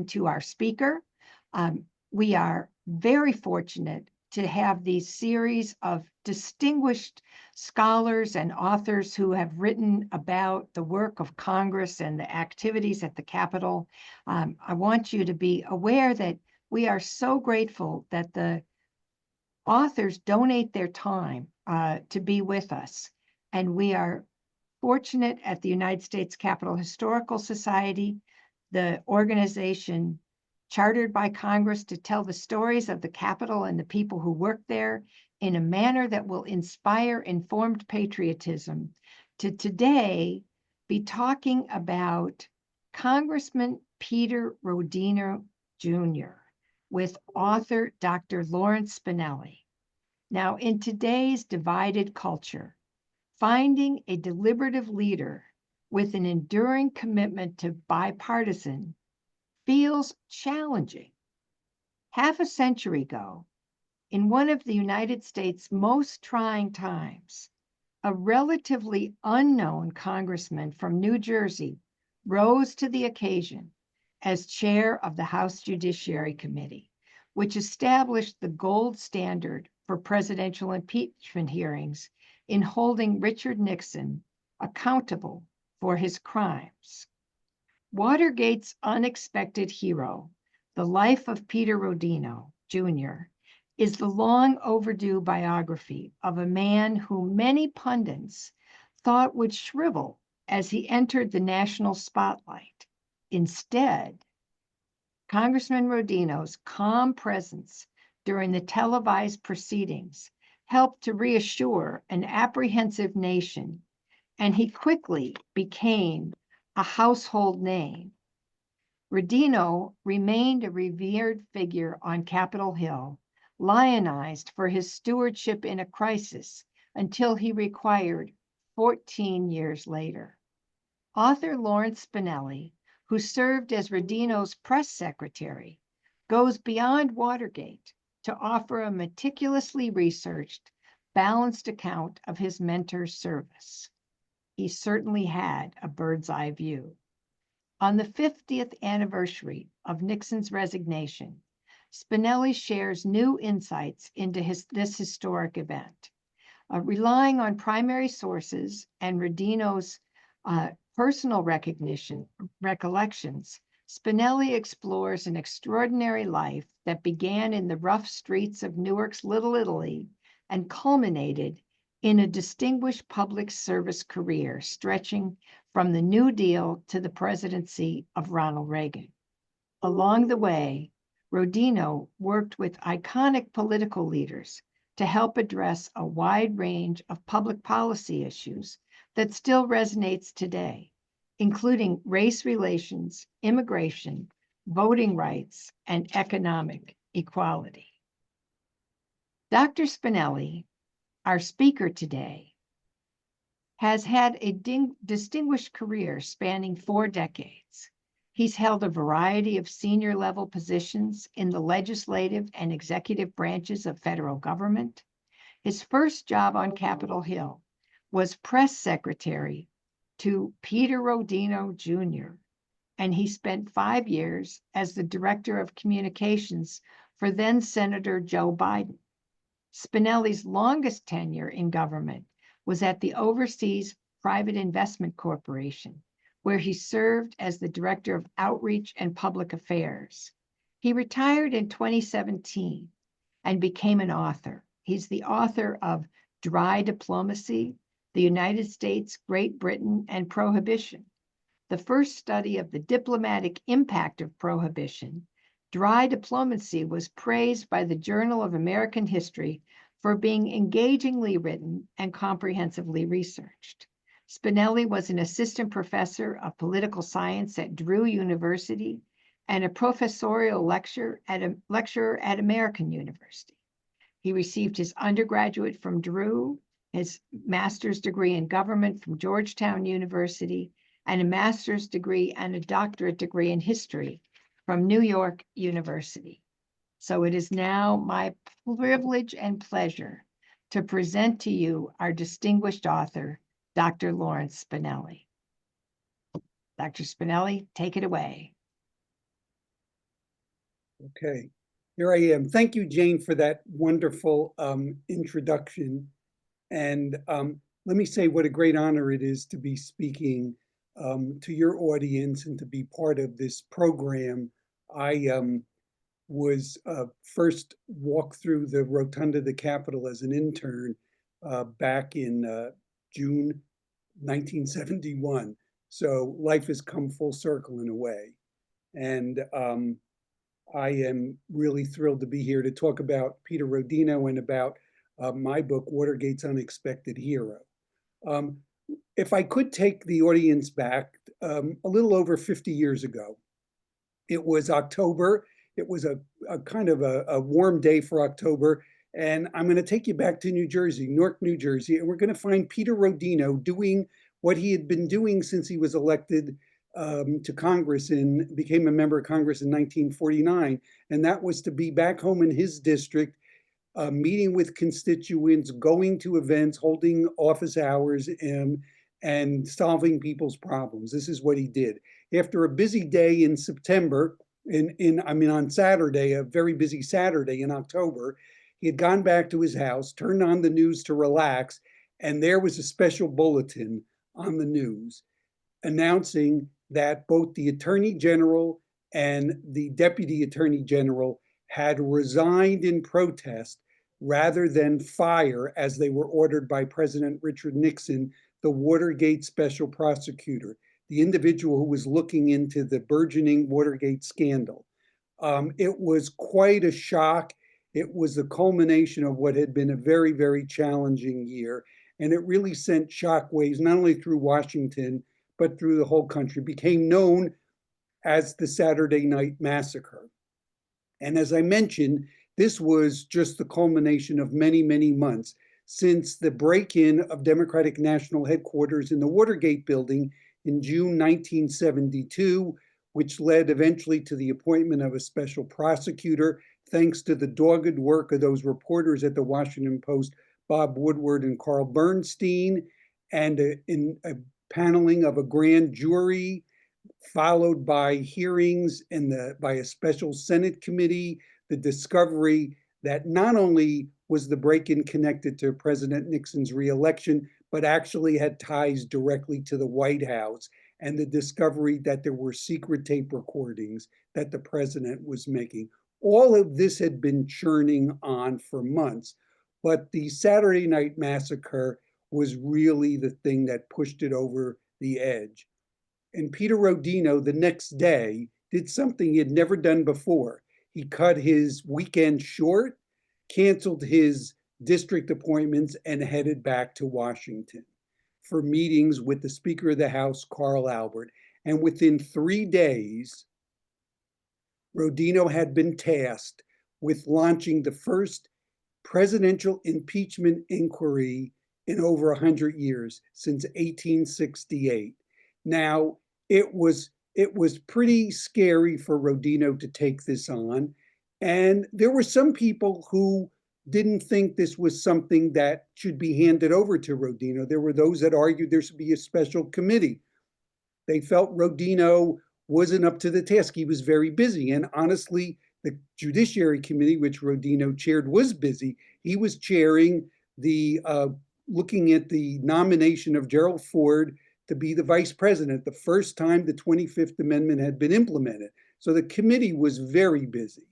to our speaker. We are very fortunate to have these series of distinguished scholars and authors who have written about the work of Congress and the activities at the Capitol. I want you to be aware that we are so grateful that the authors donate their time to be with us. And we are fortunate at the United States Capitol Historical Society, the organization chartered by Congress to tell the stories of the Capitol and the people who work there in a manner that will inspire informed patriotism, to today be talking about Congressman Peter Rodino Jr. with author Dr. Lawrence Spinelli. Now, in today's divided culture, finding a deliberative leader with an enduring commitment to bipartisan feels challenging. Half a century ago, in one of the United States' most trying times, a relatively unknown congressman from New Jersey rose to the occasion as chair of the House Judiciary Committee, which established the gold standard for presidential impeachment hearings in holding Richard Nixon accountable for his crimes. Watergate's unexpected hero, the life of Peter Rodino Jr., is the long overdue biography of a man whom many pundits thought would shrivel as he entered the national spotlight. Instead, Congressman Rodino's calm presence during the televised proceedings helped to reassure an apprehensive nation, and he quickly became a household name. Rodino remained a revered figure on Capitol Hill, lionized for his stewardship in a crisis until he retired 14 years later. Author Lawrence Spinelli, who served as Rodino's press secretary, goes beyond Watergate to offer a meticulously researched, balanced account of his mentor's service. He certainly had a bird's eye view. On the 50th anniversary of Nixon's resignation, Spinelli shares new insights into this historic event. Relying on primary sources and Rodino's personal recollections, Spinelli explores an extraordinary life that began in the rough streets of Newark's Little Italy and culminated in a distinguished public service career stretching from the New Deal to the presidency of Ronald Reagan. Along the way, Rodino worked with iconic political leaders to help address a wide range of public policy issues that still resonates today, including race relations, immigration, voting rights, and economic equality. Dr. Spinelli, our speaker today, has had a distinguished career spanning 4 decades. He's held a variety of senior level positions in the legislative and executive branches of federal government. His first job on Capitol Hill was press secretary to Peter Rodino Jr., and he spent 5 years as the director of communications for then Senator Joe Biden. Spinelli's longest tenure in government was at the Overseas Private Investment Corporation, where he served as the Director of Outreach and Public Affairs. He retired in 2017 and became an author. He's the author of Dry Diplomacy, The United States, Great Britain, and Prohibition. The first study of the diplomatic impact of prohibition, Dry Diplomacy was praised by the Journal of American History for being engagingly written and comprehensively researched. Spinelli was an assistant professor of political science at Drew University and a professorial lecturer at American University. He received his undergraduate from Drew, his master's degree in government from Georgetown University, and a master's degree and a doctorate degree in history from New York University. So it is now my privilege and pleasure to present to you our distinguished author, Dr. Lawrence Spinelli. Dr. Spinelli, take it away. Okay, here I am. Thank you, Jane, for that wonderful introduction. And let me say what a great honor it is to be speaking to your audience and to be part of this program. I was first walked through the rotunda of the Capitol as an intern back in June 1971. So life has come full circle in a way. And I am really thrilled to be here to talk about Peter Rodino and about my book, Watergate's Unexpected Hero. Um, if I could take the audience back a little over 50 years ago, it was October. It was a kind of a warm day for October. And I'm going to take you back to New Jersey, Newark, New Jersey, and we're going to find Peter Rodino doing what he had been doing since he was elected to Congress and became a member of Congress in 1949. And that was to be back home in his district, meeting with constituents, going to events, holding office hours, and solving people's problems. This is what he did. After a busy day in September, on Saturday, a very busy Saturday in October, he had gone back to his house, turned on the news to relax, and there was a special bulletin on the news announcing that both the Attorney General and the Deputy Attorney General had resigned in protest rather than fire, as they were ordered by President Richard Nixon, the Watergate special prosecutor, the individual who was looking into the burgeoning Watergate scandal. It was quite a shock. It was the culmination of what had been a very, very challenging year. And it really sent shockwaves, not only through Washington, but through the whole country. It became known as the Saturday Night Massacre. And as I mentioned, this was just the culmination of many, many months since the break-in of Democratic National Headquarters in the Watergate building in June 1972, which led eventually to the appointment of a special prosecutor, thanks to the dogged work of those reporters at the Washington Post, Bob Woodward and Carl Bernstein, and in a paneling of a grand jury, followed by hearings by a special Senate committee, the discovery that not only was the break-in connected to President Nixon's reelection, but actually had ties directly to the White House, and the discovery that there were secret tape recordings that the president was making. All of this had been churning on for months, but the Saturday Night Massacre was really the thing that pushed it over the edge. And Peter Rodino, the next day, did something he had never done before. He cut his weekend short, canceled his district appointments, and headed back to Washington for meetings with the Speaker of the House, Carl Albert. And within 3 days, Rodino had been tasked with launching the first presidential impeachment inquiry in over 100 years, since 1868. Now, it was pretty scary for Rodino to take this on. And there were some people who didn't think this was something that should be handed over to Rodino. There were those that argued there should be a special committee. They felt Rodino wasn't up to the task. He was very busy. And honestly, the Judiciary Committee, which Rodino chaired, was busy. He was chairing the looking at the nomination of Gerald Ford to be the vice president, the first time the 25th Amendment had been implemented. So the committee was very busy.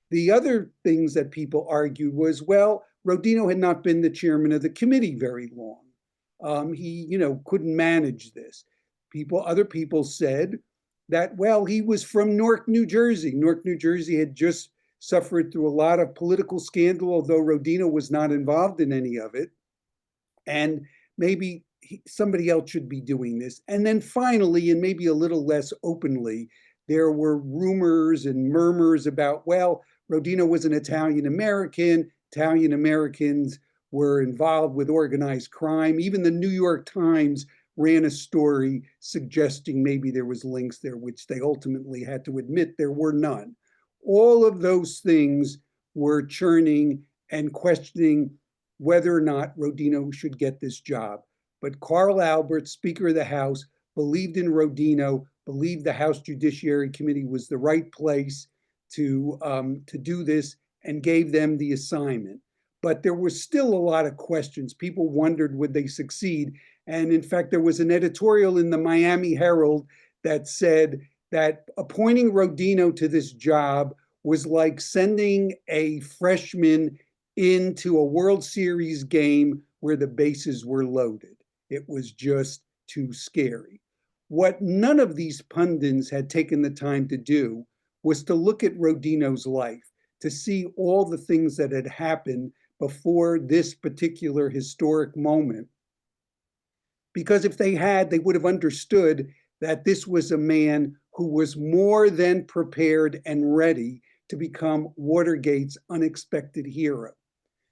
The other things that people argued was, well, Rodino had not been the chairman of the committee very long. He, couldn't manage this. Other people said that, well, he was from Newark, New Jersey. Newark, New Jersey had just suffered through a lot of political scandal, although Rodino was not involved in any of it. And maybe somebody else should be doing this. And then finally, and maybe a little less openly, there were rumors and murmurs about, well, Rodino was an Italian American. Italian Americans were involved with organized crime. Even the New York Times ran a story suggesting maybe there was links there, which they ultimately had to admit there were none. All of those things were churning and questioning whether or not Rodino should get this job. But Carl Albert, Speaker of the House, believed in Rodino, believed the House Judiciary Committee was the right place to do this and gave them the assignment. But there was still a lot of questions. People wondered, would they succeed? And in fact, there was an editorial in the Miami Herald that said that appointing Rodino to this job was like sending a freshman into a World Series game where the bases were loaded. It was just too scary. What none of these pundits had taken the time to do was to look at Rodino's life, to see all the things that had happened before this particular historic moment. Because if they had, they would have understood that this was a man who was more than prepared and ready to become Watergate's unexpected hero.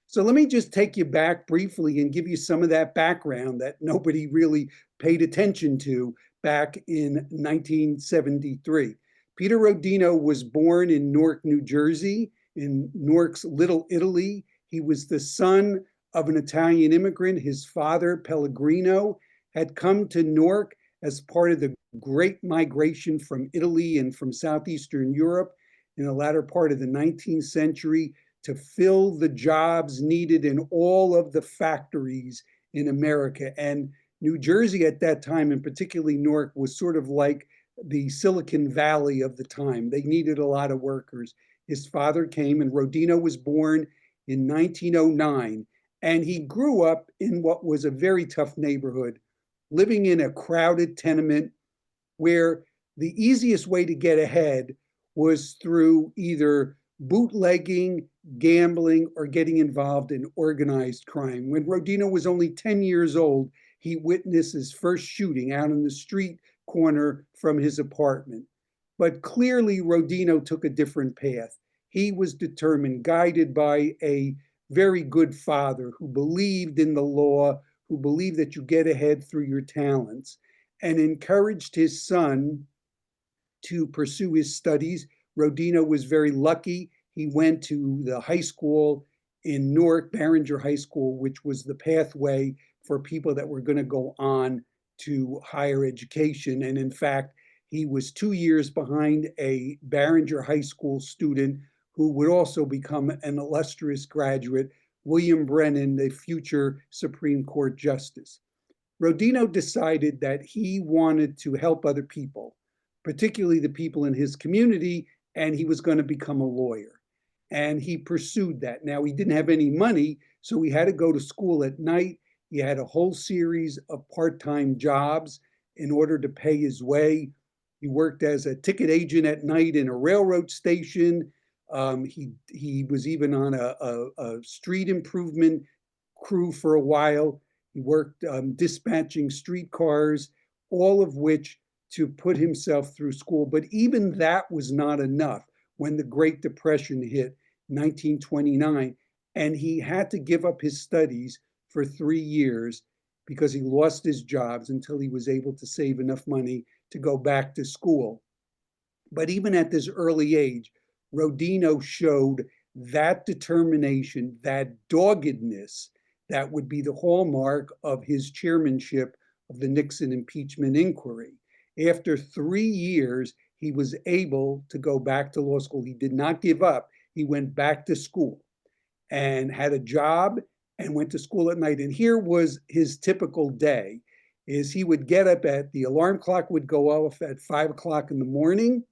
So let me just take you back briefly and give you some of that background that nobody really paid attention to back in 1973. Peter Rodino was born in Newark, New Jersey, in Newark's Little Italy. He was the son of an Italian immigrant. His father, Pellegrino, had come to Newark as part of the Great Migration from Italy and from Southeastern Europe in the latter part of the 19th century to fill the jobs needed in all of the factories in America. And New Jersey at that time, and particularly Newark, was sort of like the Silicon Valley of the time. They needed a lot of workers. His father came, and Rodino was born in 1909, and he grew up in what was a very tough neighborhood, living in a crowded tenement where the easiest way to get ahead was through either bootlegging, gambling, or getting involved in organized crime. When Rodino was only 10 years old, he witnessed his first shooting out on the street corner from his apartment. But clearly, Rodino took a different path. He was determined, guided by a very good father who believed in the law, who believed that you get ahead through your talents, and encouraged his son to pursue his studies. Rodino was very lucky. He went to the high school in Newark, Barringer High School, which was the pathway for people that were going to go on to higher education. And in fact, he was 2 years behind a Barringer High School student who would also become an illustrious graduate, William Brennan, the future Supreme Court Justice. Rodino decided that he wanted to help other people, particularly the people in his community, and he was going to become a lawyer. And he pursued that. Now, he didn't have any money, so he had to go to school at night. He had a whole series of part-time jobs in order to pay his way. He worked as a ticket agent at night in a railroad station. He was even on a street improvement crew for a while. He worked dispatching streetcars, all of which to put himself through school. But even that was not enough when the Great Depression hit 1929, and he had to give up his studies for 3 years because he lost his jobs until he was able to save enough money to go back to school. But even at this early age, Rodino showed that determination, that doggedness that would be the hallmark of his chairmanship of the Nixon impeachment inquiry. After 3 years, he was able to go back to law school. He did not give up. He went back to school and had a job and went to school at night. And here was his typical day, is he would get up the alarm clock would go off at 5 o'clock in the morning.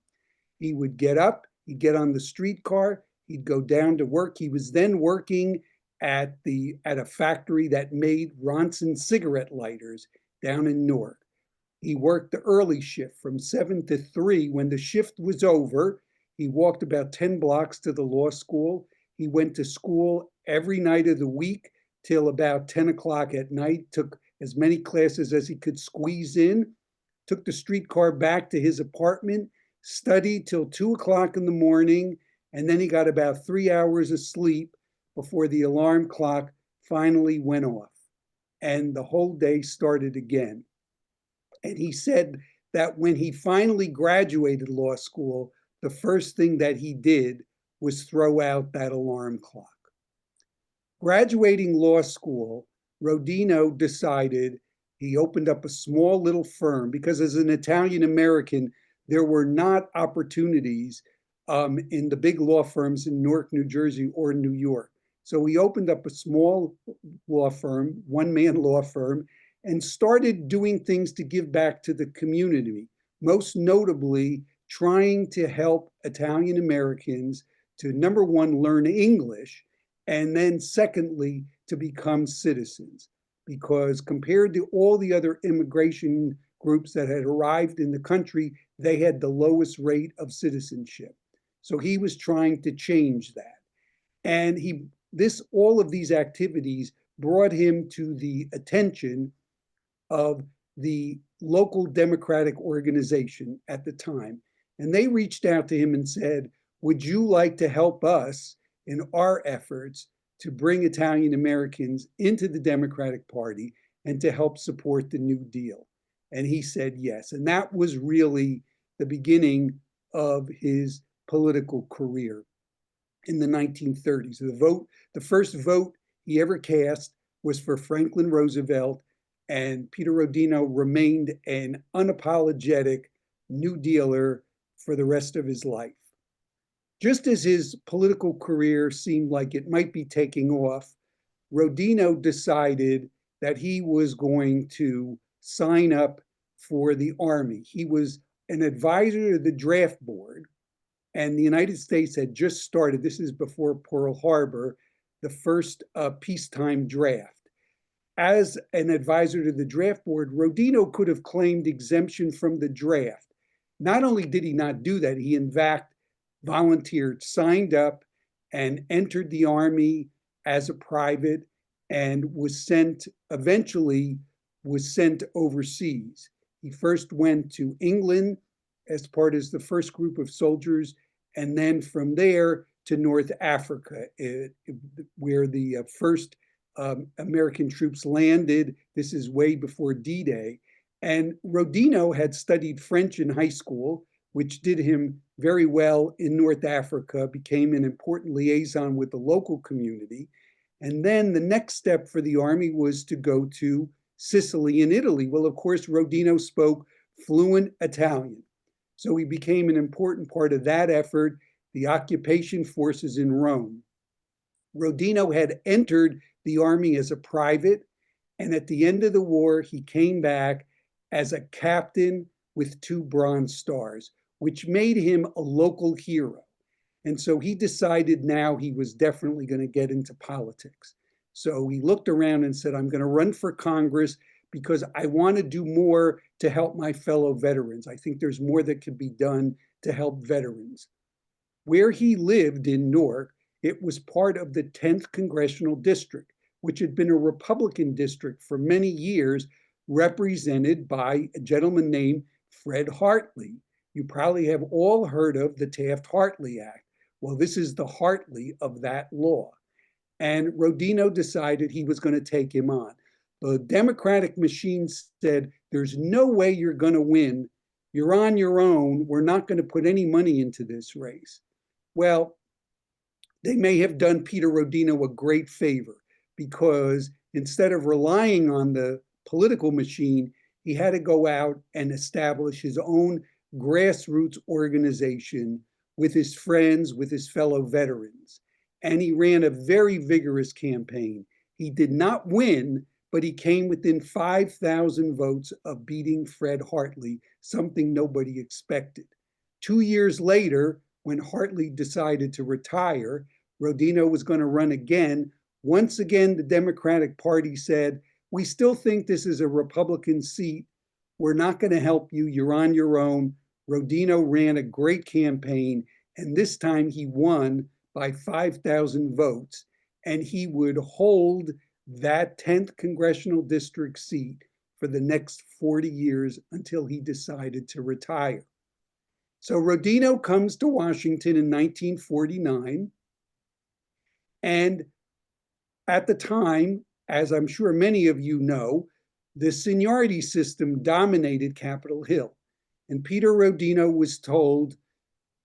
He would get up, he'd get on the streetcar, he'd go down to work. He was then working at a factory that made Ronson cigarette lighters down in Newark. He worked the early shift from 7 to 3. When the shift was over, he walked about 10 blocks to the law school. He went to school every night of the week till about 10 o'clock at night, took as many classes as he could squeeze in, took the streetcar back to his apartment, studied till 2 o'clock in the morning, and then he got about 3 hours of sleep before the alarm clock finally went off. And the whole day started again. And he said that when he finally graduated law school, the first thing that he did was throw out that alarm clock. Graduating law school, Rodino decided he opened up a small little firm because as an Italian American, there were not opportunities in the big law firms in Newark, New Jersey, or New York. So he opened up a small law firm, one-man law firm, and started doing things to give back to the community, most notably trying to help Italian Americans to, number one, learn English, and then secondly, to become citizens. Because compared to all the other immigration groups that had arrived in the country, they had the lowest rate of citizenship. So he was trying to change that. And all of these activities brought him to the attention of the local Democratic organization at the time. And they reached out to him and said, would you like to help us in our efforts to bring Italian Americans into the Democratic Party and to help support the New Deal? And he said yes. And that was really the beginning of his political career in the 1930s. The first vote he ever cast was for Franklin Roosevelt, and Peter Rodino remained an unapologetic New Dealer for the rest of his life. Just as his political career seemed like it might be taking off, Rodino decided that he was going to sign up for the Army. He was an advisor to the draft board, and the United States had just started, this is before Pearl Harbor, the first peacetime draft. As an advisor to the draft board, Rodino could have claimed exemption from the draft. Not only did he not do that, he in fact volunteered, signed up, and entered the Army as a private, and eventually was sent overseas. He first went to England as part of the first group of soldiers, and then from there to North Africa, where the first American troops landed. This is way before D-Day. And Rodino had studied French in high school, which did him very well in North Africa, became an important liaison with the local community. And then the next step for the Army was to go to Sicily and Italy. Well, of course, Rodino spoke fluent Italian. So he became an important part of that effort, the occupation forces in Rome. Rodino had entered the Army as a private, and at the end of the war, he came back as a captain with 2 Bronze Stars, which made him a local hero. And so he decided now he was definitely going to get into politics. So he looked around and said, I'm going to run for Congress because I want to do more to help my fellow veterans. I think there's more that could be done to help veterans. Where he lived in Newark, it was part of the 10th Congressional District, which had been a Republican district for many years, represented by a gentleman named Fred Hartley. You probably have all heard of the Taft-Hartley Act. Well, this is the Hartley of that law. And Rodino decided he was going to take him on. The Democratic machine said, there's no way you're going to win. You're on your own. We're not going to put any money into this race. Well, they may have done Peter Rodino a great favor, because instead of relying on the political machine, he had to go out and establish his own grassroots organization with his friends, with his fellow veterans. And he ran a very vigorous campaign. He did not win, but he came within 5,000 votes of beating Fred Hartley, something nobody expected. 2 years later, when Hartley decided to retire, Rodino was going to run again. Once again, the Democratic Party said, we still think this is a Republican seat. We're not going to help you. You're on your own. Rodino ran a great campaign, and this time he won by 5,000 votes, and he would hold that 10th Congressional District seat for the next 40 years until he decided to retire. So Rodino comes to Washington in 1949, and at the time, as I'm sure many of you know, the seniority system dominated Capitol Hill. And Peter Rodino was told,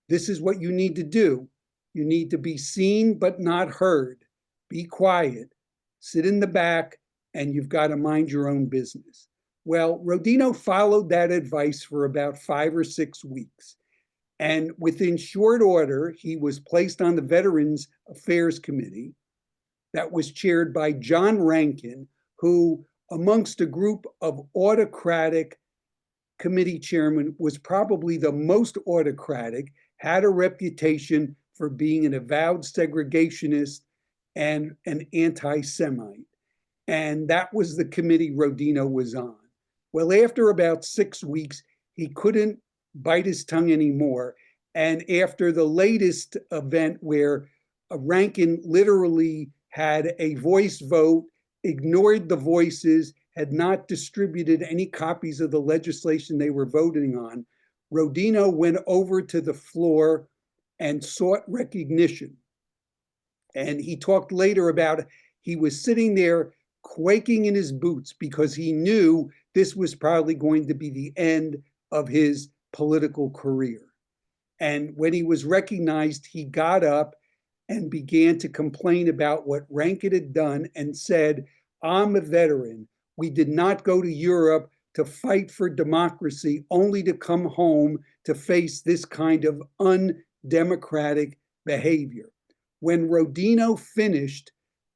this is what you need to do. You need to be seen but not heard. Be quiet. Sit in the back, and you've got to mind your own business. Well, Rodino followed that advice for about 5 or 6 weeks. And within short order, he was placed on the Veterans Affairs Committee that was chaired by John Rankin, who, amongst a group of autocratic committee chairmen, was probably the most autocratic, had a reputation for being an avowed segregationist and an anti-Semite. And that was the committee Rodino was on. Well, after about 6 weeks, he couldn't bite his tongue anymore. And after the latest event where Rankin literally had a voice vote, ignored the voices, had not distributed any copies of the legislation they were voting on, Rodino went over to the floor and sought recognition. And he talked later about he was sitting there quaking in his boots because he knew this was probably going to be the end of his political career. And when he was recognized, he got up and began to complain about what Rankin had done and said, "I'm a veteran. We did not go to Europe to fight for democracy, only to come home to face this kind of undemocratic behavior." When Rodino finished,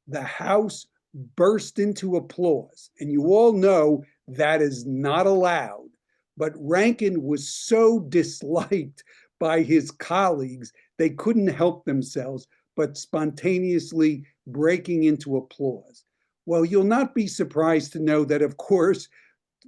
the House burst into applause. And you all know that is not allowed. But Rankin was so disliked by his colleagues, they couldn't help themselves but spontaneously breaking into applause. Well, you'll not be surprised to know that, of course,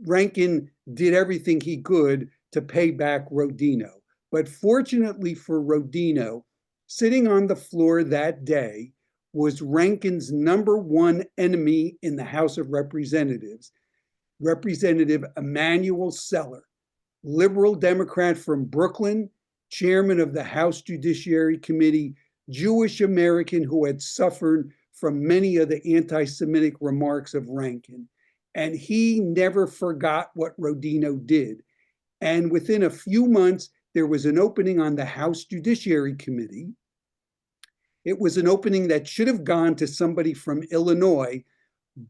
Rankin did everything he could to pay back Rodino. But fortunately for Rodino, sitting on the floor that day was Rankin's number one enemy in the House of Representatives, Representative Emanuel Seller, liberal Democrat from Brooklyn, chairman of the House Judiciary Committee, Jewish American who had suffered from many of the anti-Semitic remarks of Rankin. And he never forgot what Rodino did. And within a few months, there was an opening on the House Judiciary Committee. It was an opening that should have gone to somebody from Illinois,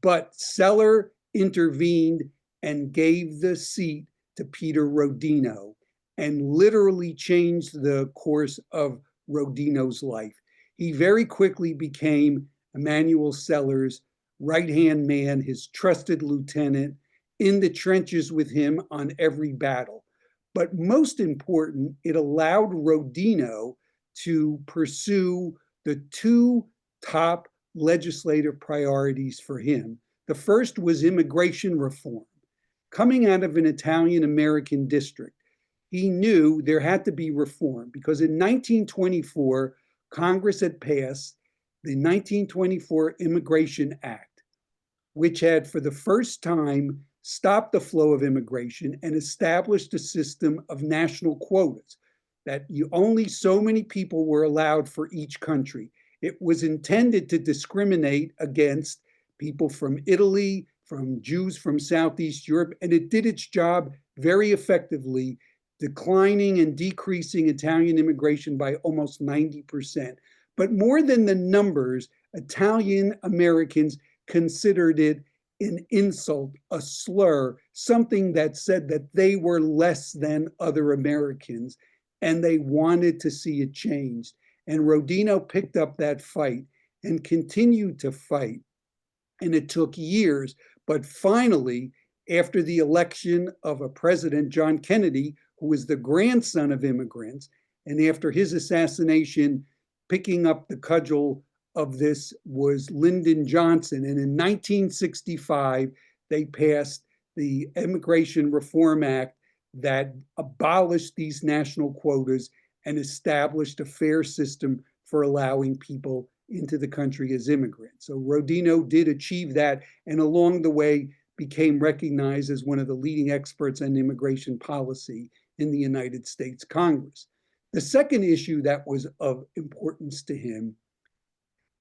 but Seller intervened and gave the seat to Peter Rodino and literally changed the course of Rodino's life. He very quickly became Emanuel Seller's right-hand man, his trusted lieutenant, in the trenches with him on every battle. But most important, it allowed Rodino to pursue the two top legislative priorities for him. The first was immigration reform. Coming out of an Italian-American district, he knew there had to be reform because in 1924, Congress had passed the 1924 Immigration Act, which had for the first time stopped the flow of immigration and established a system of national quotas that only so many people were allowed for each country. It was intended to discriminate against people from Italy, from Jews from Southeast Europe, and it did its job very effectively, declining and decreasing Italian immigration by almost 90%. But more than the numbers, Italian Americans considered it an insult, a slur, something that said that they were less than other Americans, and they wanted to see it changed. And Rodino picked up that fight and continued to fight. And it took years, but finally, after the election of a president, John Kennedy, who was the grandson of immigrants, and after his assassination, picking up the cudgel of this was Lyndon Johnson. And in 1965, they passed the Immigration Reform Act that abolished these national quotas and established a fair system for allowing people into the country as immigrants. So Rodino did achieve that, and along the way became recognized as one of the leading experts on immigration policy in the United States Congress. The second issue that was of importance to him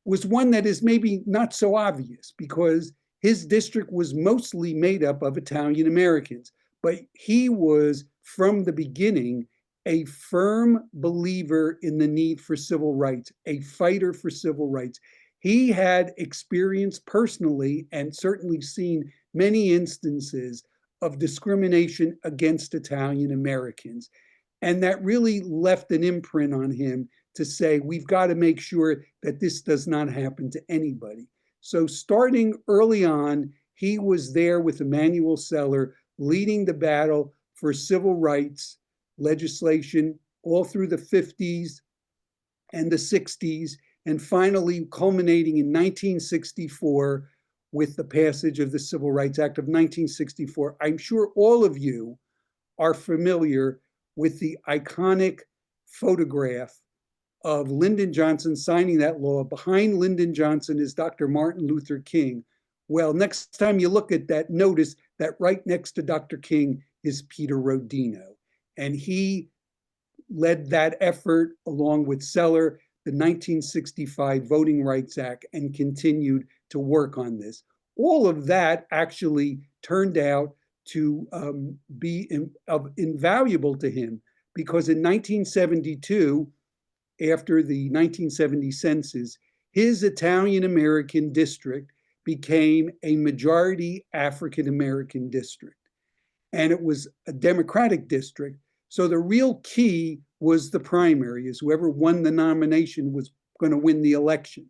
was one that is maybe not so obvious because his district was mostly made up of Italian Americans, but he was from the beginning a firm believer in the need for civil rights, a fighter for civil rights. He had experienced personally and certainly seen many instances of discrimination against Italian Americans. And that really left an imprint on him to say, we've got to make sure that this does not happen to anybody. So starting early on, he was there with Emanuel Seller, leading the battle for civil rights legislation all through the 50s and the 60s, and finally culminating in 1964 with the passage of the Civil Rights Act of 1964. I'm sure all of you are familiar with the iconic photograph of Lyndon Johnson signing that law. Behind Lyndon Johnson is Dr. Martin Luther King. Well, next time you look at that, notice that right next to Dr. King is Peter Rodino. And he led that effort along with Seller, the 1965 Voting Rights Act, and continued to work on this. All of that actually turned out to be invaluable to him, because in 1972, after the 1970 census, his Italian-American district became a majority African-American district. And it was a Democratic district. So the real key was the primary, is whoever won the nomination was going to win the election.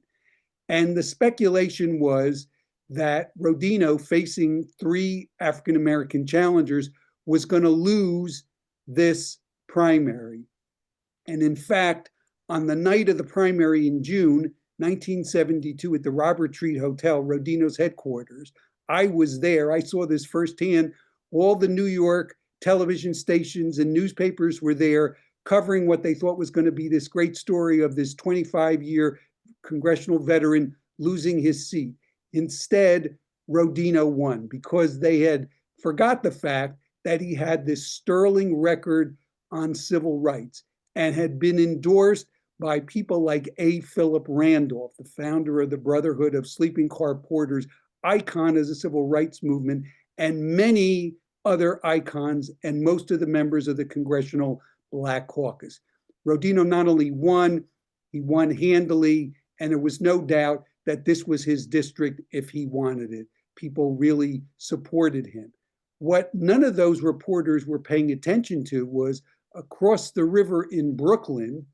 And the speculation was that Rodino, facing 3 African-American challengers, was going to lose this primary. And in fact, on the night of the primary in June 1972 at the Robert Treat Hotel, Rodino's headquarters, I was there. I saw this firsthand. All the New York television stations and newspapers were there covering what they thought was going to be this great story of this 25-year congressional veteran losing his seat. Instead, Rodino won because they had forgot the fact that he had this sterling record on civil rights and had been endorsed by people like A. Philip Randolph, the founder of the Brotherhood of Sleeping Car Porters, icon as a civil rights movement, and many other icons and most of the members of the Congressional Black Caucus. Rodino not only won, he won handily, and there was no doubt that this was his district if he wanted it. People really supported him. What none of those reporters were paying attention to was across the river in Brooklyn,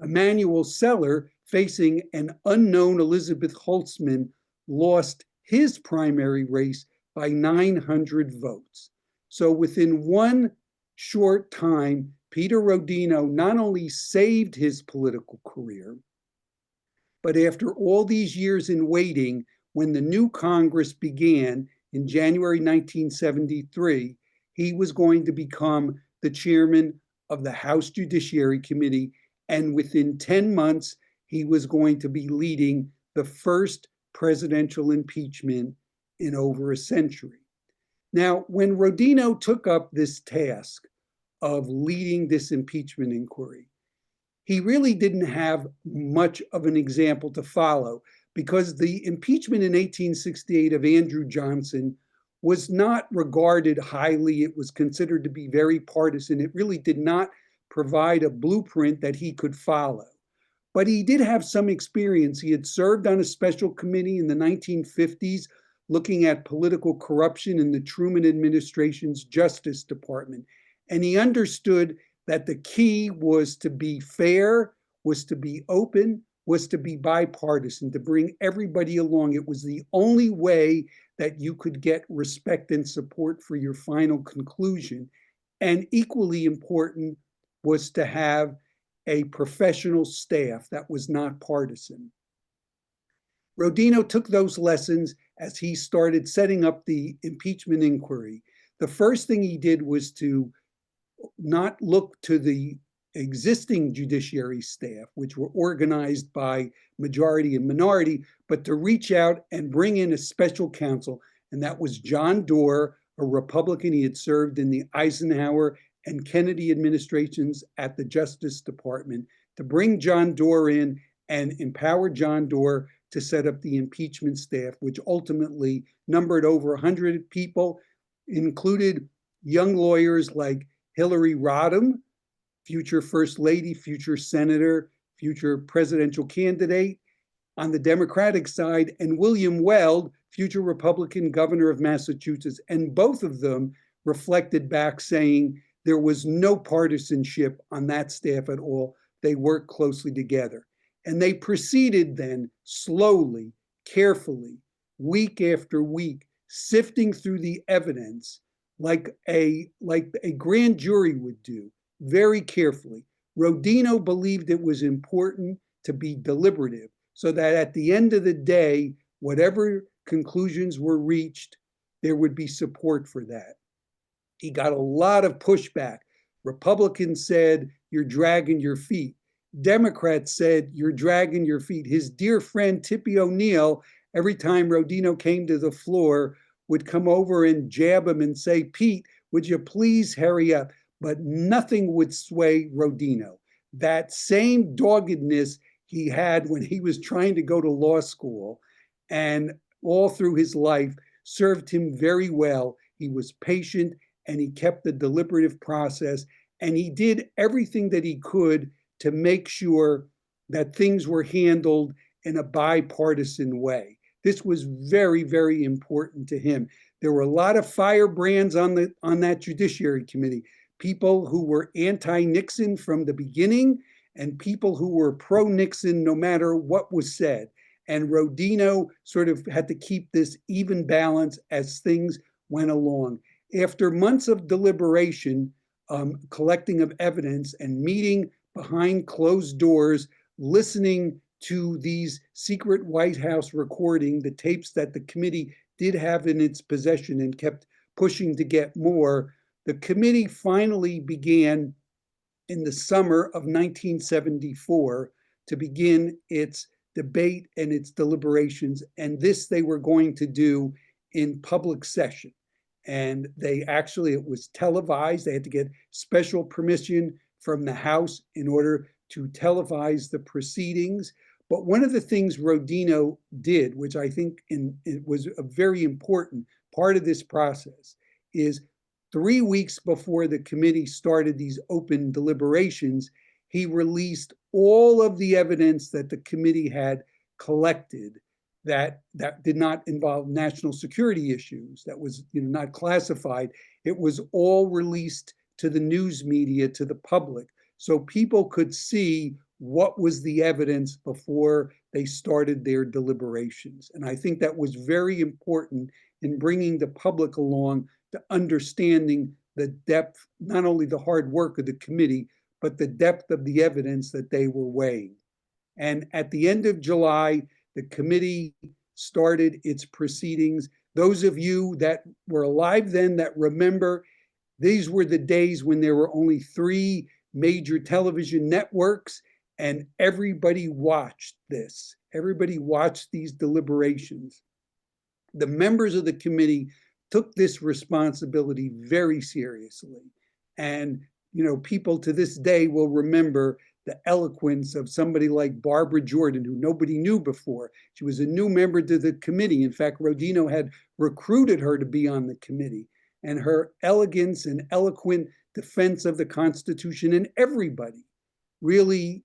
Emanuel Seller, facing an unknown Elizabeth Holtzman, lost his primary race by 900 votes. So within one short time, Peter Rodino not only saved his political career, but after all these years in waiting, when the new Congress began in January 1973, he was going to become the chairman of the House Judiciary Committee. And within 10 months, he was going to be leading the first presidential impeachment in over a century. Now, when Rodino took up this task of leading this impeachment inquiry, he really didn't have much of an example to follow, because the impeachment in 1868 of Andrew Johnson was not regarded highly. It was considered to be very partisan. It really did not provide a blueprint that he could follow. But he did have some experience. He had served on a special committee in the 1950s looking at political corruption in the Truman administration's Justice Department. And he understood that the key was to be fair, was to be open, was to be bipartisan, to bring everybody along. It was the only way that you could get respect and support for your final conclusion. And equally important was to have a professional staff that was not partisan. Rodino took those lessons as he started setting up the impeachment inquiry. The first thing he did was to not look to the existing judiciary staff, which were organized by majority and minority, but to reach out and bring in a special counsel. And that was John Doerr, a Republican. He had served in the Eisenhower and Kennedy administrations at the Justice Department, to bring John Doerr in and empower John Doerr to set up the impeachment staff, which ultimately numbered over 100 people, included young lawyers like Hillary Rodham, future First Lady, future Senator, future presidential candidate on the Democratic side, and William Weld, future Republican governor of Massachusetts. And both of them reflected back saying There was no partisanship on that staff at all. They worked closely together. And they proceeded then slowly, carefully, week after week, sifting through the evidence like a grand jury would do, very carefully. Rodino believed it was important to be deliberative so that at the end of the day, whatever conclusions were reached, there would be support for that. He got a lot of pushback. Republicans said, "You're dragging your feet." Democrats said, "You're dragging your feet." His dear friend Tippy O'Neill, every time Rodino came to the floor, would come over and jab him and say, "Pete, would you please hurry up?" But nothing would sway Rodino. That same doggedness he had when he was trying to go to law school and all through his life served him very well. He was patient and he kept the deliberative process, and he did everything that he could to make sure that things were handled in a bipartisan way. This was very, very important to him. There were a lot of firebrands on that Judiciary Committee, people who were anti-Nixon from the beginning and people who were pro-Nixon no matter what was said. And Rodino sort of had to keep this even balance as things went along. After months of deliberation, collecting of evidence and meeting behind closed doors, listening to these secret White House recording, the tapes that the committee did have in its possession and kept pushing to get more, the committee finally began in the summer of 1974 to begin its debate and its deliberations. And this they were going to do in public session. And it was televised. They had to get special permission from the House in order to televise the proceedings. But one of the things Rodino did, which I think it was a very important part of this process, is 3 weeks before the committee started these open deliberations, he released all of the evidence that the committee had collected that did not involve national security issues, that was not classified. It was all released to the news media, to the public, so people could see what was the evidence before they started their deliberations. And I think that was very important in bringing the public along to understanding the depth, not only the hard work of the committee, but the depth of the evidence that they were weighing. And at the end of July, the committee started its proceedings. Those of you that were alive then that remember, these were the days when there were only 3 major television networks, and everybody watched this. Everybody watched these deliberations. The members of the committee took this responsibility very seriously. And people to this day will remember the eloquence of somebody like Barbara Jordan, who nobody knew before. She was a new member to the committee. In fact, Rodino had recruited her to be on the committee. And her elegance and eloquent defense of the Constitution, and everybody really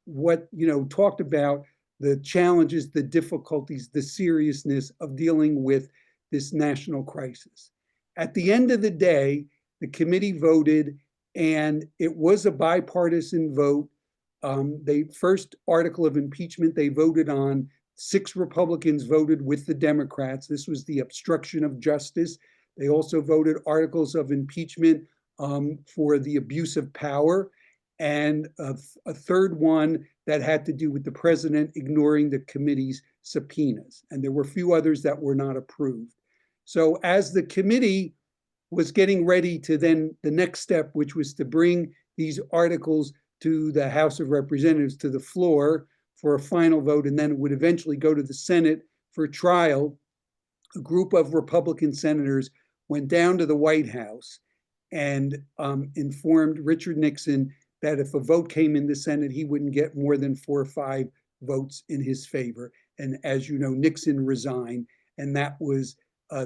talked about the challenges, the difficulties, the seriousness of dealing with this national crisis. At the end of the day, the committee voted, and it was a bipartisan vote. The first article of impeachment they voted on, 6 Republicans voted with the Democrats. This was the obstruction of justice. They also voted articles of impeachment for the abuse of power, and a third one that had to do with the president ignoring the committee's subpoenas. And there were a few others that were not approved. So as the committee was getting ready to then the next step, which was to bring these articles to the House of Representatives, to the floor for a final vote, and then would eventually go to the Senate for trial, a group of Republican senators went down to the White House and informed Richard Nixon that if a vote came in the Senate, he wouldn't get more than 4 or 5 votes in his favor. And as you know, Nixon resigned, and that was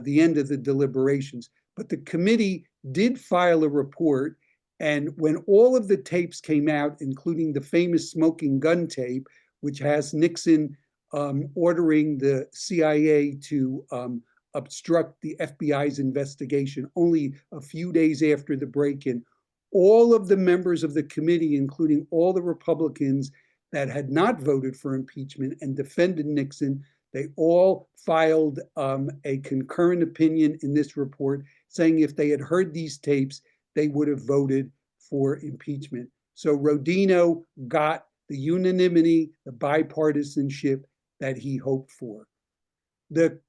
the end of the deliberations. But the committee did file a report, and when all of the tapes came out, including the famous smoking gun tape, which has Nixon ordering the CIA to obstruct the FBI's investigation only a few days after the break-in, all of the members of the committee, including all the Republicans that had not voted for impeachment and defended Nixon, they all filed a concurrent opinion in this report saying if they had heard these tapes, they would have voted for impeachment. So Rodino got the unanimity, the bipartisanship that he hoped for. The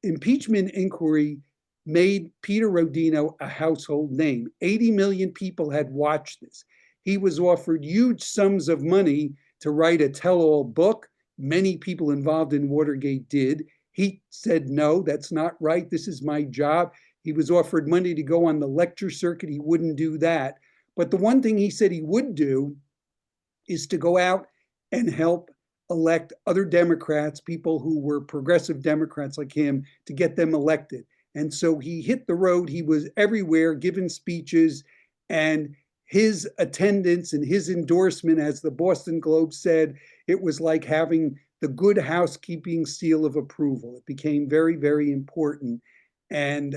impeachment inquiry made Peter Rodino a household name. 80 million people had watched this. He was offered huge sums of money to write a tell-all book. Many people involved in Watergate did. He said, no, that's not right. This is my job. He was offered money to go on the lecture circuit. He wouldn't do that. But the one thing he said he would do is to go out and help elect other Democrats, people who were progressive Democrats like him, to get them elected. And so he hit the road. He was everywhere, giving speeches, and his attendance and his endorsement, as the Boston Globe said, it was like having the good housekeeping seal of approval. It became very, very important. And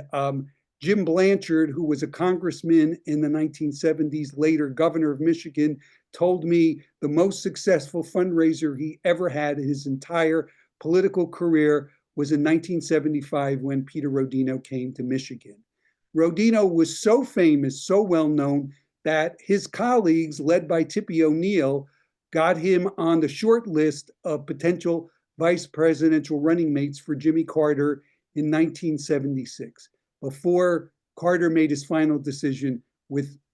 Jim Blanchard, who was a congressman in the 1970s, later governor of Michigan, told me the most successful fundraiser he ever had in his entire political career was in 1975 when Peter Rodino came to Michigan. Rodino was so famous, so well known, that his colleagues, led by Tippy O'Neill, got him on the short list of potential vice presidential running mates for Jimmy Carter in 1976. Before Carter made his final decision,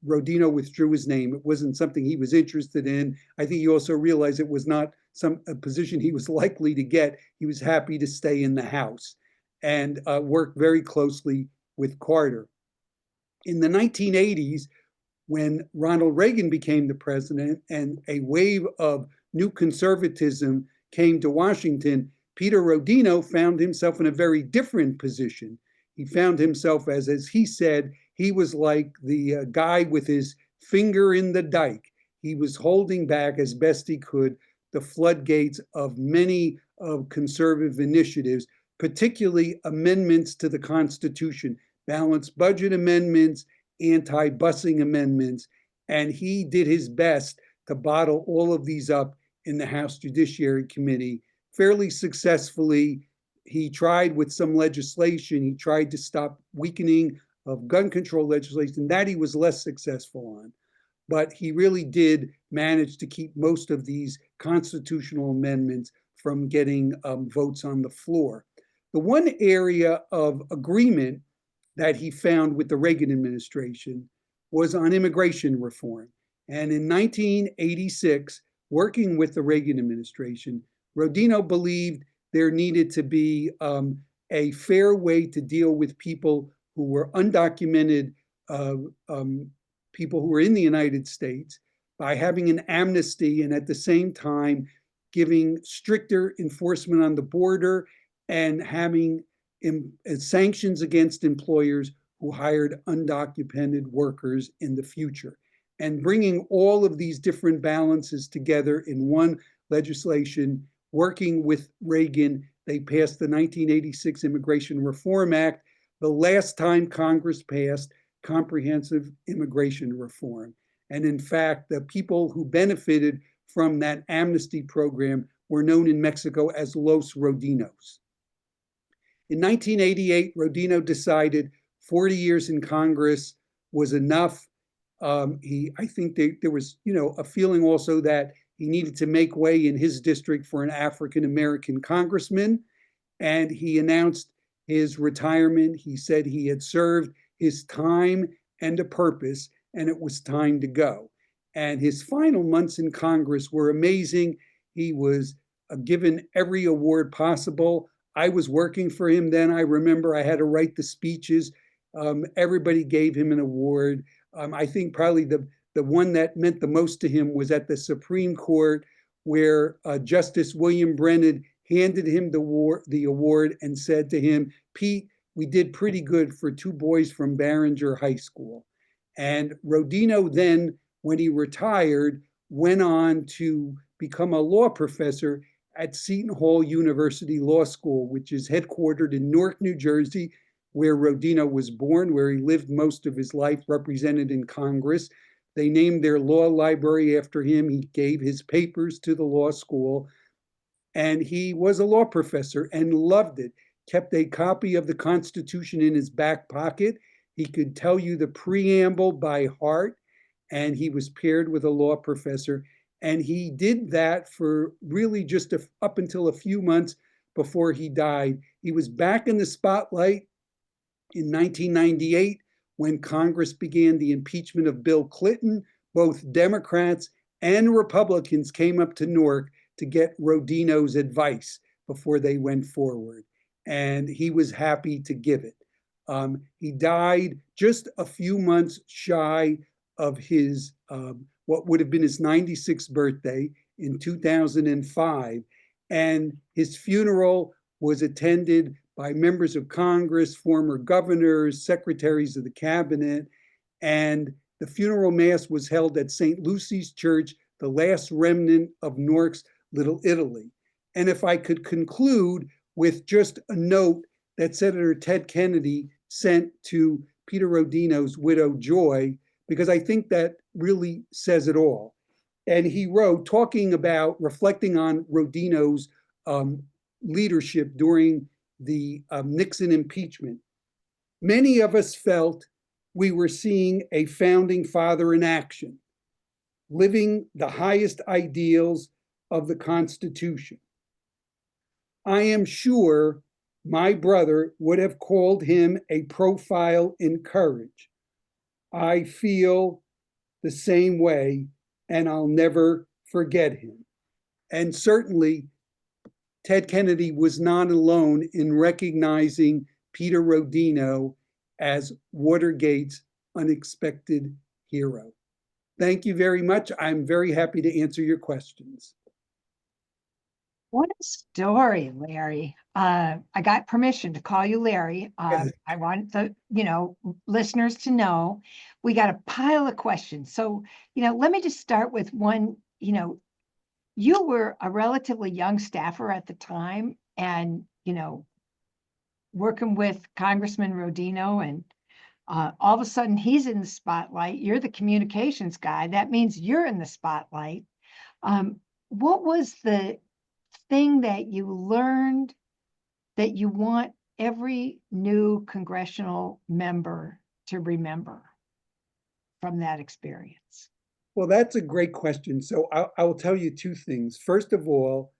Rodino withdrew his name. It wasn't something he was interested in. I think he also realized it was not a position he was likely to get. He was happy to stay in the House and worked very closely with Carter. In the 1980s, when Ronald Reagan became the president and a wave of new conservatism came to Washington, Peter Rodino found himself in a very different position. He found himself, as he said, he was like the guy with his finger in the dike. He was holding back as best he could the floodgates of many conservative initiatives, particularly amendments to the Constitution, balanced budget amendments, anti-busing amendments, and he did his best to bottle all of these up in the House Judiciary Committee fairly successfully. He tried with some legislation. He tried to stop weakening of gun control legislation. That he was less successful on. But he really did manage to keep most of these constitutional amendments from getting votes on the floor. The one area of agreement that he found with the Reagan administration was on immigration reform. And in 1986, working with the Reagan administration, Rodino believed there needed to be a fair way to deal with people who were undocumented people who were in the United States by having an amnesty and at the same time giving stricter enforcement on the border and having sanctions against employers who hired undocumented workers in the future. And bringing all of these different balances together in one legislation, working with Reagan, they passed the 1986 Immigration Reform Act, the last time Congress passed comprehensive immigration reform. And in fact, the people who benefited from that amnesty program were known in Mexico as Los Rodinos. In 1988, Rodino decided 40 years in Congress was enough. I think there was, a feeling also that he needed to make way in his district for an African-American congressman, and he announced his retirement. He said he had served his time and a purpose, and it was time to go. And his final months in Congress were amazing. He was given every award possible. I was working for him then. I remember I had to write the speeches. Everybody gave him an award. I think probably the one that meant the most to him was at the Supreme Court, where Justice William Brennan handed him the award and said to him, "Pete, we did pretty good for two boys from Barringer High School." And Rodino then, when he retired, went on to become a law professor at Seton Hall University Law School, which is headquartered in Newark, New Jersey, where Rodino was born, where he lived most of his life, represented in Congress. They named their law library after him. He gave his papers to the law school. And he was a law professor and loved it. Kept a copy of the Constitution in his back pocket. He could tell you the preamble by heart. And he was paired with a law professor. And he did that for really just up until a few months before he died. He was back in the spotlight in 1998 when Congress began the impeachment of Bill Clinton. Both Democrats and Republicans came up to Newark to get Rodino's advice before they went forward. And he was happy to give it. He died just a few months shy of his, what would have been his 96th birthday in 2005. And his funeral was attended by members of Congress, former governors, secretaries of the cabinet. And the funeral mass was held at St. Lucy's Church, the last remnant of Newark's Little Italy. And if I could conclude with just a note that Senator Ted Kennedy sent to Peter Rodino's widow, Joy, because I think that really says it all. And he wrote, talking about, reflecting on Rodino's leadership during the Nixon impeachment. Many of us felt we were seeing a founding father in action, living the highest ideals of the Constitution. I am sure my brother would have called him a profile in courage. I feel the same way, and I'll never forget him. And certainly, Ted Kennedy was not alone in recognizing Peter Rodino as Watergate's unexpected hero. Thank you very much. I'm very happy to answer your questions. What a story, Larry. I got permission to call you Larry. I want the, listeners to know we got a pile of questions. So, let me just start with one. You were a relatively young staffer at the time and, working with Congressman Rodino, and all of a sudden he's in the spotlight. You're the communications guy. That means you're in the spotlight. What was the thing that you learned that you want every new congressional member to remember from that experience? Well, that's a great question. So I will tell you two things. First of all,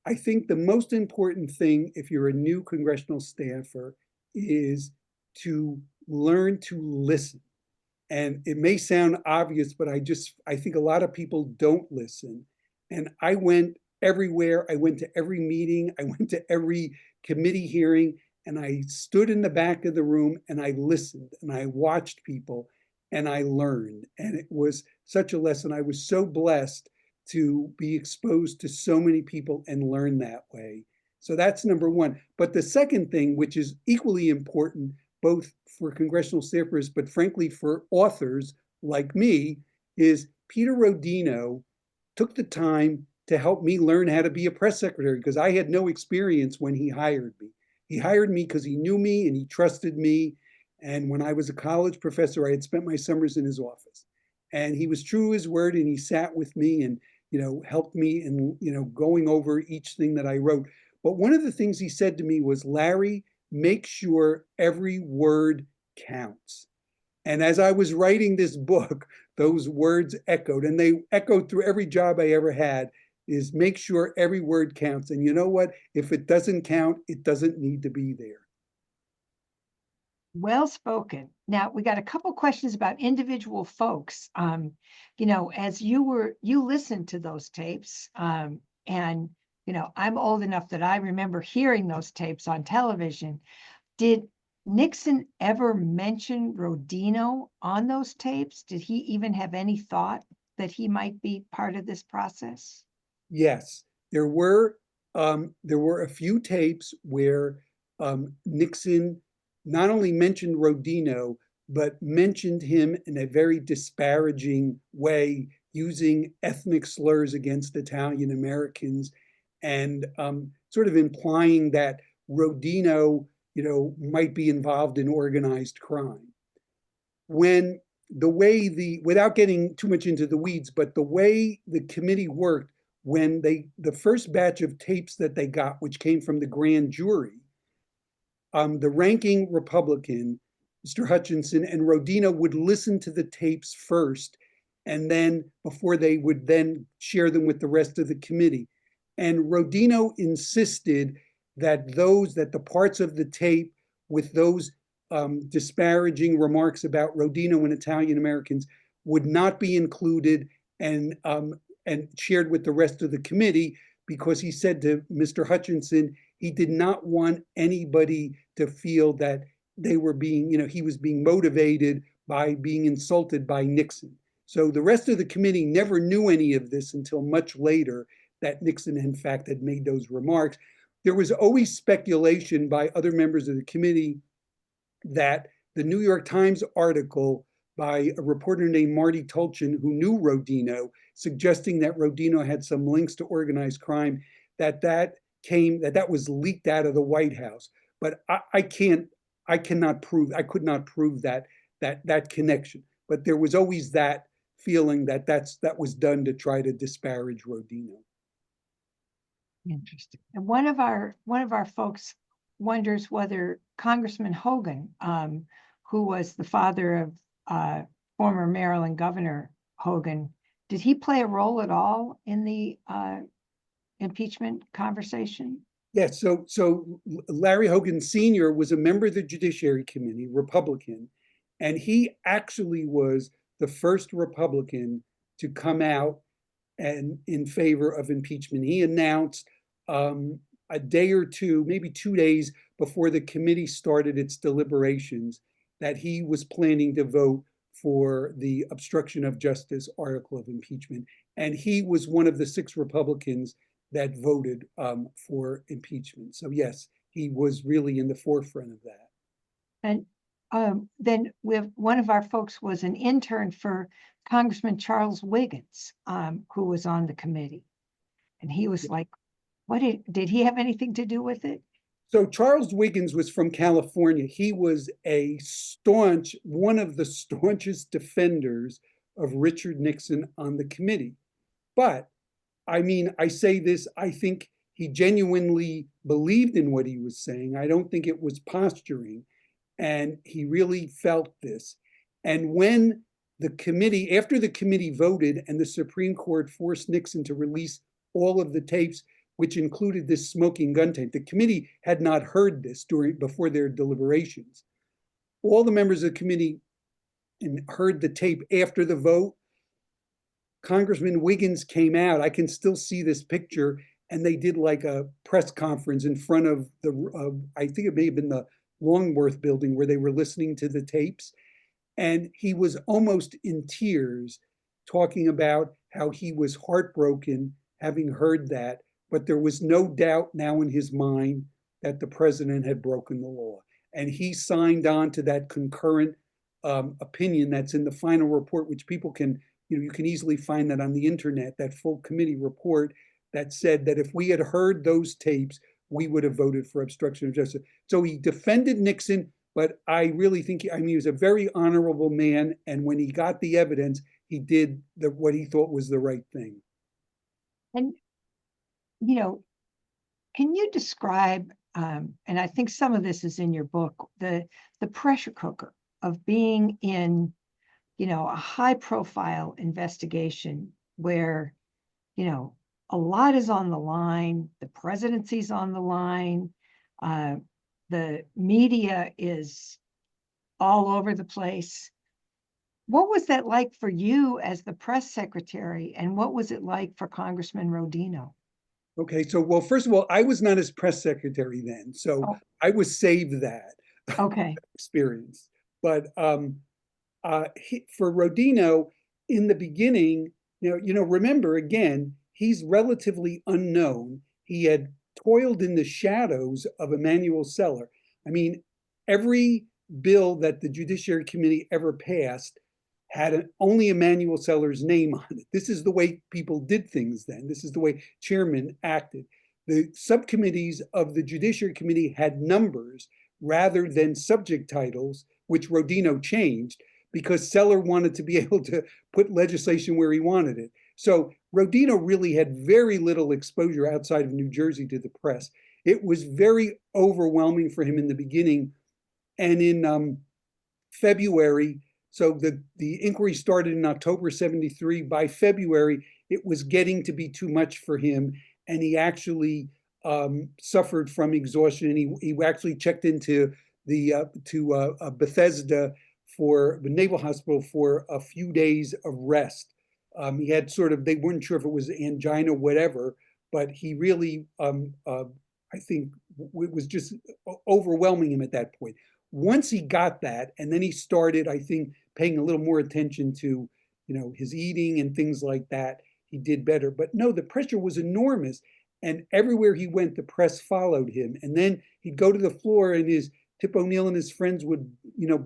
I think the most important thing if you're a new congressional staffer is to learn to listen. And it may sound obvious, but I think a lot of people don't listen. And I went everywhere. I went to every meeting. I went to every committee hearing, and I stood in the back of the room and I listened and I watched people and I learned. And it was such a lesson. I was so blessed to be exposed to so many people and learn that way. So that's number one. But the second thing, which is equally important, both for congressional staffers, but frankly for authors like me, is Peter Rodino took the time to help me learn how to be a press secretary, because I had no experience when he hired me. He hired me because he knew me and he trusted me. And when I was a college professor, I had spent my summers in his office. And he was true to his word, and he sat with me and helped me in going over each thing that I wrote. But one of the things he said to me was, Larry, make sure every word counts. And as I was writing this book, those words echoed, and they echoed through every job I ever had, is make sure every word counts. And you know what? If it doesn't count, it doesn't need to be there. Well spoken. Now we got a couple questions about individual folks. As you listened to those tapes, and I'm old enough that I remember hearing those tapes on television. Did Nixon ever mention Rodino on those tapes? Did he even have any thought that he might be part of this process? Yes, there were a few tapes where Nixon not only mentioned Rodino, but mentioned him in a very disparaging way, using ethnic slurs against Italian Americans, and sort of implying that Rodino, might be involved in organized crime. When without getting too much into the weeds, but the way the committee worked when the first batch of tapes that they got, which came from the grand jury, the ranking Republican, Mr. Hutchinson, and Rodino would listen to the tapes first, and then before they would then share them with the rest of the committee. And Rodino insisted that the parts of the tape with those disparaging remarks about Rodino and Italian Americans would not be included and shared with the rest of the committee, because he said to Mr. Hutchinson, he did not want anybody to feel that they were being, he was being motivated by being insulted by Nixon. So the rest of the committee never knew any of this until much later, that Nixon, in fact, had made those remarks. There was always speculation by other members of the committee that the New York Times article by a reporter named Marty Tolchin, who knew Rodino, suggesting that Rodino had some links to organized crime, that was leaked out of the White House. But I could not prove that connection. But there was always that feeling that was done to try to disparage Rodino. Interesting. And one of our folks wonders whether Congressman Hogan, who was the father of former Maryland Governor Hogan, did he play a role at all in the impeachment conversation? Yes. So Larry Hogan Sr. was a member of the Judiciary Committee, Republican, and he actually was the first Republican to come out and in favor of impeachment. He announced a day or two, maybe 2 days before the committee started its deliberations, that he was planning to vote for the obstruction of justice article of impeachment. And he was one of the 6 Republicans that voted for impeachment. So yes, he was really in the forefront of that. And then one of our folks was an intern for Congressman Charles Wiggins, who was on the committee. And he was like, did he have anything to do with it? So Charles Wiggins was from California. He was one of the staunchest defenders of Richard Nixon on the committee. But I mean, I say this, I think he genuinely believed in what he was saying. I don't think it was posturing. And he really felt this. And when after the committee voted and the Supreme Court forced Nixon to release all of the tapes, which included this smoking gun tape, the committee had not heard this before their deliberations. All the members of the committee heard the tape after the vote. Congressman Wiggins came out. I can still see this picture, and they did like a press conference in front of I think it may have been the Longworth building where they were listening to the tapes. And he was almost in tears, talking about how he was heartbroken having heard that, but there was no doubt now in his mind that the president had broken the law. And he signed on to that concurrent opinion that's in the final report, which people can, you can easily find that on the internet, that full committee report that said that if we had heard those tapes, we would have voted for obstruction of justice. So he defended Nixon, but I really think, he was a very honorable man. And when he got the evidence, he did what he thought was the right thing. And, can you describe, and I think some of this is in your book, the pressure cooker of being in, a high profile investigation where, a lot is on the line, the presidency's on the line, the media is all over the place. What was that like for you as the press secretary, and what was it like for Congressman Rodino? Okay, so well, first of all, I was not his press secretary then, so I was saved that experience. But for Rodino, in the beginning, remember again, he's relatively unknown. He had toiled in the shadows of Emanuel Seller. I mean, every bill that the Judiciary Committee ever passed had only Emanuel Seller's name on it. This is the way people did things then. This is the way chairmen acted. The subcommittees of the Judiciary Committee had numbers rather than subject titles, which Rodino changed, because Seller wanted to be able to put legislation where he wanted it. So Rodino really had very little exposure outside of New Jersey to the press. It was very overwhelming for him in the beginning. And in February, so the inquiry started in October 73. By February, it was getting to be too much for him. And he actually suffered from exhaustion. And he actually checked into Bethesda for the Naval Hospital for a few days of rest. He had they weren't sure if it was angina, whatever, but he really, I think, it was just overwhelming him at that point. Once he got that, and then he started, I think, paying a little more attention to, his eating and things like that, he did better. But no, the pressure was enormous. And everywhere he went, the press followed him. And then he'd go to the floor and Tip O'Neill and his friends would,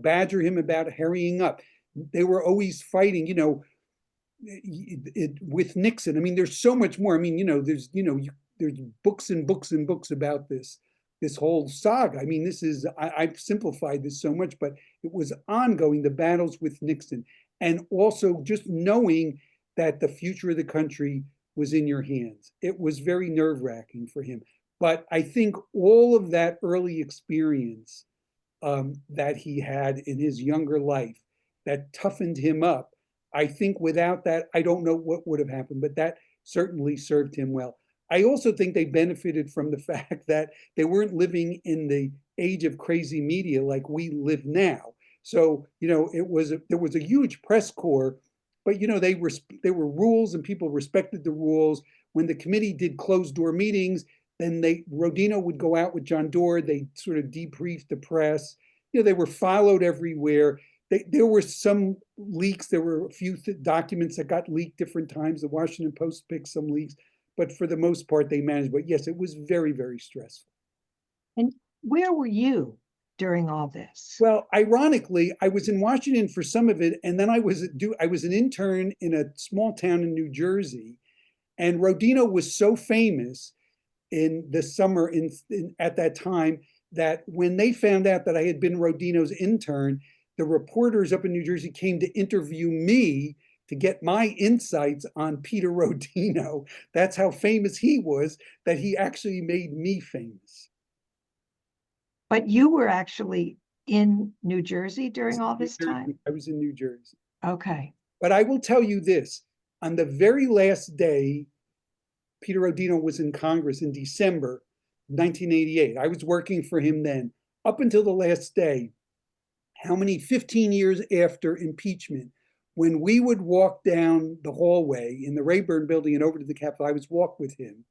badger him about hurrying up. They were always fighting, with Nixon. I mean, there's so much more. I mean, there's books and books and books about this whole saga. I mean, I've simplified this so much, but it was ongoing, the battles with Nixon, and also just knowing that the future of the country was in your hands. It was very nerve-wracking for him. But I think all of that early experience that he had in his younger life that toughened him up, I think without that, I don't know what would have happened, but that certainly served him well. I also think they benefited from the fact that they weren't living in the age of crazy media like we live now. So, there was a huge press corps, but there were rules and people respected the rules. When the committee did closed door meetings, then Rodino would go out with John Doerr. They sort of debriefed the press. They were followed everywhere. There were some leaks. There were a few documents that got leaked different times. The Washington Post picked some leaks, but for the most part, they managed. But yes, it was very, very stressful. And where were you during all this? Well, ironically, I was in Washington for some of it, and then I was an intern in a small town in New Jersey, and Rodino was so famous in the summer at that time that when they found out that I had been Rodino's intern, the reporters up in New Jersey came to interview me to get my insights on Peter Rodino. That's how famous he was, that he actually made me famous. But you were actually in New Jersey during all this time? I was in New Jersey. Okay. But I will tell you this, on the very last day Peter Rodino was in Congress in December 1988, I was working for him then, up until the last day, 15 years after impeachment, when we would walk down the hallway in the Rayburn building and over to the Capitol, I would walk with him,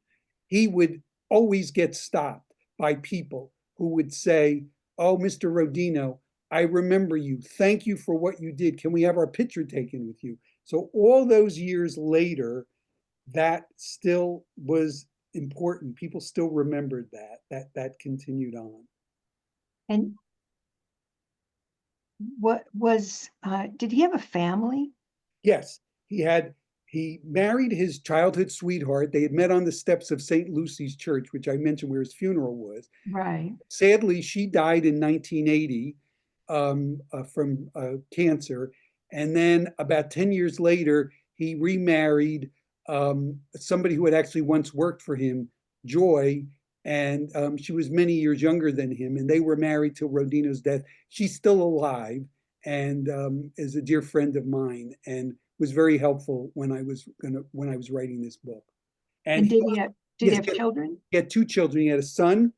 he would always get stopped by people who would say, "Oh, Mr. Rodino, I remember you. Thank you for what you did. Can we have our picture taken with you?" So all those years later, that still was important. People still remembered that continued on. And what was, did he have a family? Yes, he married his childhood sweetheart. They had met on the steps of St. Lucy's Church, which I mentioned where his funeral was. Right. Sadly, she died in 1980 from cancer. And then about 10 years later, he remarried somebody who had actually once worked for him, Joy, and she was many years younger than him, and they were married till Rodino's death. She's still alive and is a dear friend of mine, and was very helpful when I was writing this book. And did he have children? He had two children. He had a son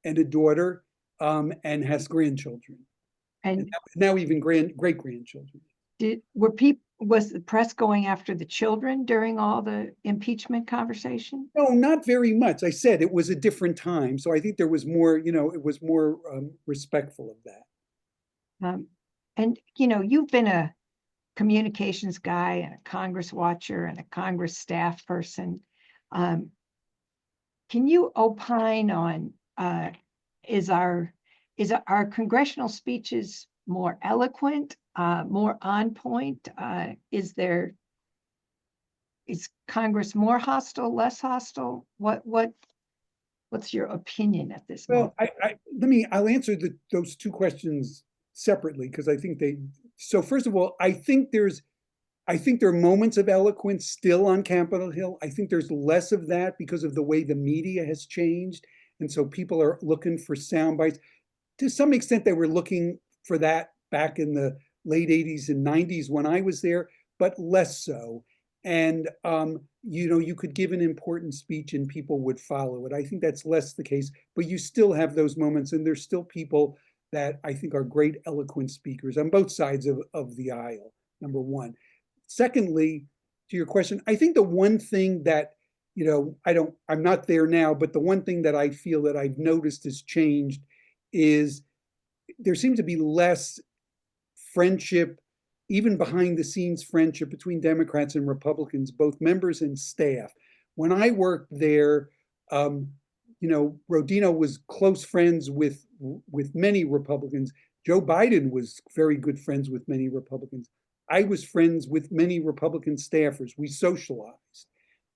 and a daughter, and has grandchildren, and now even great grandchildren. Was the press going after the children during all the impeachment conversation? No, not very much. I said it was a different time, so I think there was more. It was more respectful of that. And you've been a communications guy and a Congress watcher and a Congress staff person. Can you opine on is our congressional speeches more eloquent, more on point? Is Congress more hostile, less hostile? What's your opinion at this moment? Well, I'll answer those two questions separately because I think So first of all, I think there are moments of eloquence still on Capitol Hill. I think there's less of that because of the way the media has changed. And so people are looking for sound bites. To some extent, they were looking for that back in the late 80s and 90s when I was there, but less so. And you could give an important speech and people would follow it. I think that's less the case, but you still have those moments, and there's still people that I think are great eloquent speakers on both sides of the aisle, number one. Secondly, to your question, I think the one thing that, I'm not there now, but the one thing that I feel that I've noticed has changed is there seems to be less friendship, even behind the scenes friendship between Democrats and Republicans, both members and staff. When I worked there, Rodino was close friends with many Republicans. Joe Biden was very good friends with many Republicans. I was friends with many Republican staffers. We socialized.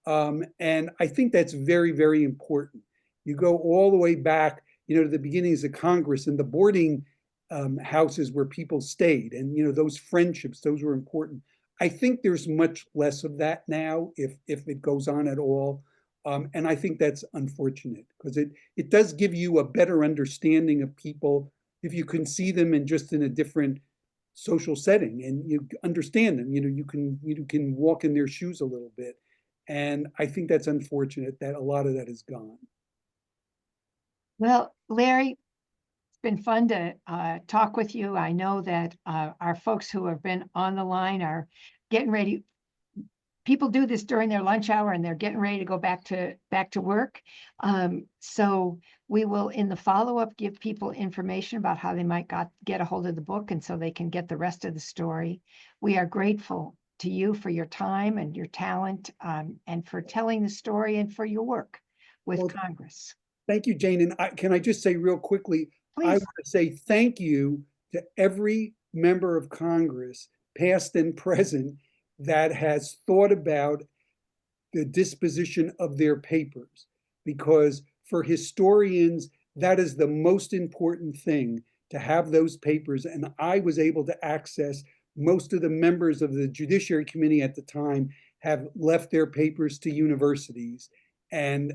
And I think that's very, very important. You go all the way back, to the beginnings of Congress and the boarding houses where people stayed, and those friendships, those were important. I think there's much less of that now, if it goes on at all. And I think that's unfortunate because it does give you a better understanding of people if you can see them in just in a different social setting and you understand them. You can walk in their shoes a little bit. And I think that's unfortunate that a lot of that is gone. Well, Larry, it's been fun to talk with you. I know that our folks who have been on the line are getting ready. People do this during their lunch hour and they're getting ready to go back to work. So we will, in the follow-up, give people information about how they might get a hold of the book, and so they can get the rest of the story. We are grateful to you for your time and your talent, and for telling the story and for your work with Congress. Thank you, Jane. And can I just say real quickly, I Please. want to say thank you to every member of Congress, past and present, that has thought about the disposition of their papers, because for historians, that is the most important thing, to have those papers. And I was able to access most of the members of the Judiciary Committee at the time have left their papers to universities. And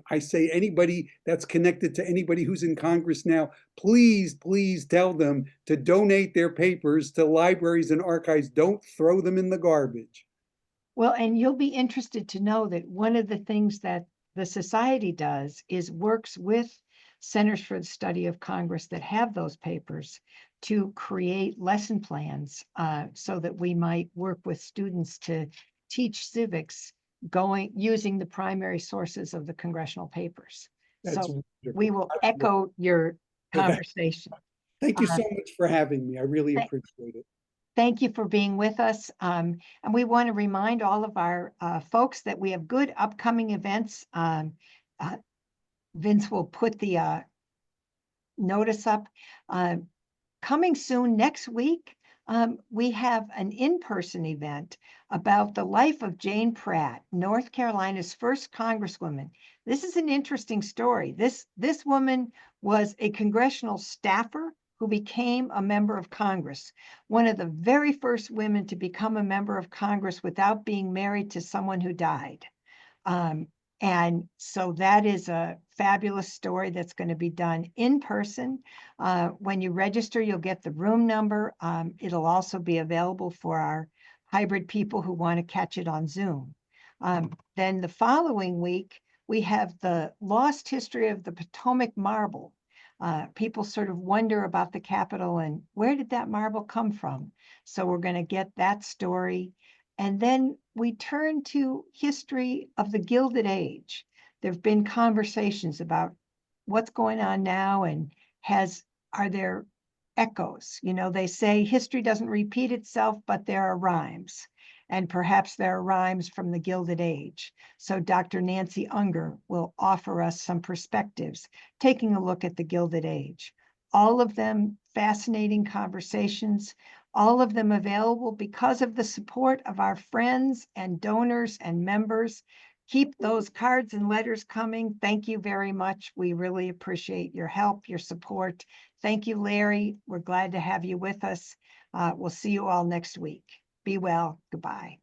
I say anybody that's connected to anybody who's in Congress now, please, please tell them to donate their papers to libraries and archives. Don't throw them in the garbage. Well, and you'll be interested to know that one of the things that the society does is works with Centers for the Study of Congress that have those papers to create lesson plans, so that we might work with students to teach civics using the primary sources of the congressional papers. That's So wonderful. we will echo your conversation. Thank you so much for having me. I really appreciate it. Thank you for being with us. And we want to remind all of our folks that we have good upcoming events. Vince will put the notice up. Coming soon next week, we have an in-person event about the life of Jane Pratt, North Carolina's first Congresswoman. This is an interesting story. This woman was a congressional staffer who became a member of Congress, one of the very first women to become a member of Congress without being married to someone who died. And so that is a fabulous story that's going to be done in person. When you register, you'll get the room number. It'll also be available for our hybrid people who want to catch it on Zoom. Then the following week, we have the lost history of the Potomac marble. People sort of wonder about the Capitol and where did that marble come from? So we're going to get that story. And then we turn to history of the Gilded Age. There have been conversations about what's going on now and are there echoes? They say history doesn't repeat itself, but there are rhymes. And perhaps there are rhymes from the Gilded Age. So Dr. Nancy Unger will offer us some perspectives, taking a look at the Gilded Age. All of them fascinating conversations, all of them available because of the support of our friends and donors and members. Keep those cards and letters coming. Thank you very much. We really appreciate your help, your support. Thank you, Larry. We're glad to have you with us. We'll see you all next week. Be well. Goodbye.